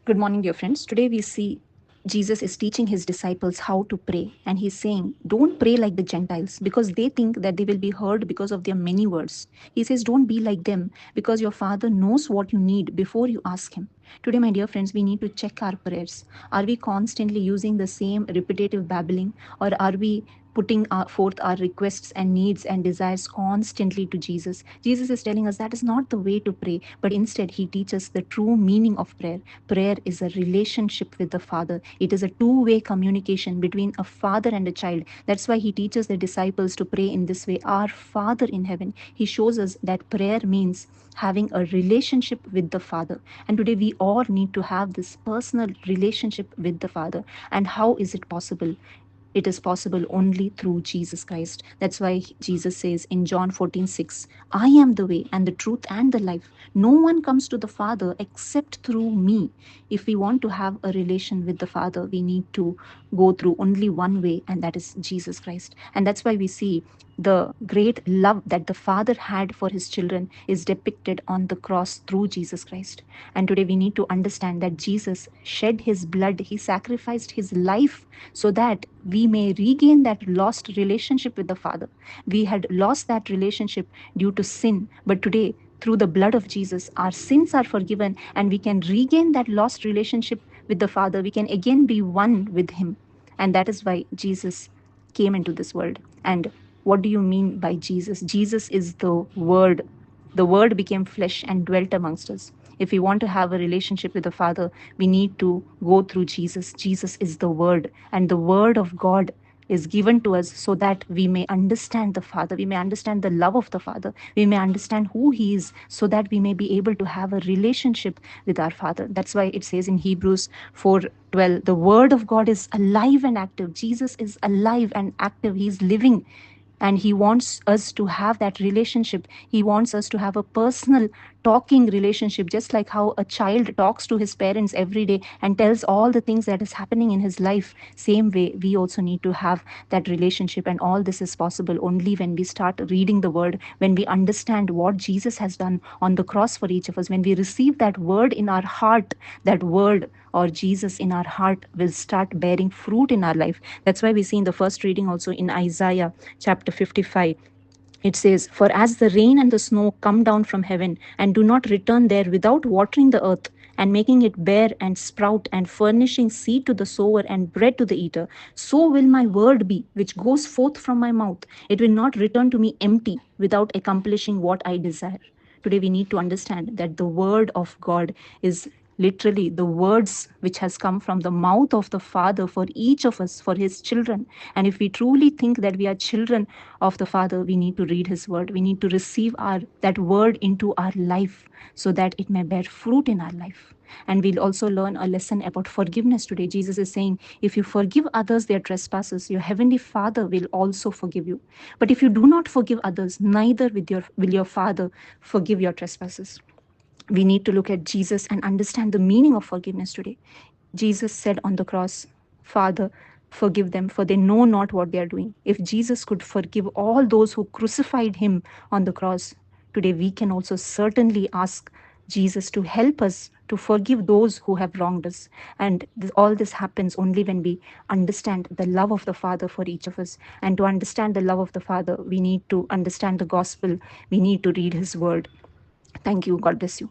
Good morning, dear friends. Today we see Jesus is teaching his disciples how to pray, and he's saying, don't pray like the Gentiles because they think that they will be heard because of their many words. He says, don't be like them because your Father knows what you need before you ask him. Today, my dear friends, we need to check our prayers. Are we constantly using the same repetitive babbling, or are we putting forth our requests and needs and desires constantly to Jesus? Jesus is telling us that is not the way to pray, but instead he teaches the true meaning of prayer. Prayer is a relationship with the Father. It is a two-way communication between a father and a child. That's why he teaches the disciples to pray in this way, Our Father in heaven. He shows us that prayer means having a relationship with the Father. And today we all need to have this personal relationship with the Father. And how is it possible? It is possible only through Jesus Christ. That's why Jesus says in John 14:6, I am the way and the truth and the life. No one comes to the Father except through me. If we want to have a relation with the Father, we need to go through only one way, and that is Jesus Christ. And that's why we see the great love that the Father had for his children is depicted on the cross through Jesus Christ. And today we need to understand that Jesus shed his blood, he sacrificed his life so that we may regain that lost relationship with the Father. We had lost that relationship due to sin, but today, through the blood of Jesus, our sins are forgiven and we can regain that lost relationship with the Father. We can again be one with him. And that is why Jesus came into this world. And what do you mean by Jesus? Jesus is the Word. The Word became flesh and dwelt amongst us. If we want to have a relationship with the Father, we need to go through Jesus. Jesus is the Word, and the Word of God is given to us so that we may understand the Father, we may understand the love of the Father, we may understand who He is, so that we may be able to have a relationship with our Father. That's why it says in Hebrews 4:12, the Word of God is alive and active. Jesus is alive and active. He's living, and he wants us to have that relationship. He wants us to have a personal talking relationship, just like how a child talks to his parents every day and tells all the things that is happening in his life. Same way we also need to have that relationship, and all this is possible only when we start reading the word, when we understand what Jesus has done on the cross for each of us, when we receive that word in our heart. That word or Jesus in our heart will start bearing fruit in our life. That's why we see in the first reading also in Isaiah chapter 55, it says, For as the rain and the snow come down from heaven and do not return there without watering the earth and making it bear and sprout and furnishing seed to the sower and bread to the eater, so will my word be which goes forth from my mouth. It will not return to me empty without accomplishing what I desire. Today we need to understand that the word of God is literally the words which has come from the mouth of the Father for each of us, for his children. And if we truly think that we are children of the Father, we need to read his word. We need to receive that word into our life so that it may bear fruit in our life. And we'll also learn a lesson about forgiveness today. Jesus is saying, if you forgive others their trespasses, your heavenly Father will also forgive you. But if you do not forgive others, neither will your Father forgive your trespasses. We need to look at Jesus and understand the meaning of forgiveness today. Jesus said on the cross, Father, forgive them, for they know not what they are doing. If Jesus could forgive all those who crucified him on the cross, today we can also certainly ask Jesus to help us to forgive those who have wronged us. And all this happens only when we understand the love of the Father for each of us. And to understand the love of the Father, we need to understand the gospel. We need to read his word. Thank you. God bless you.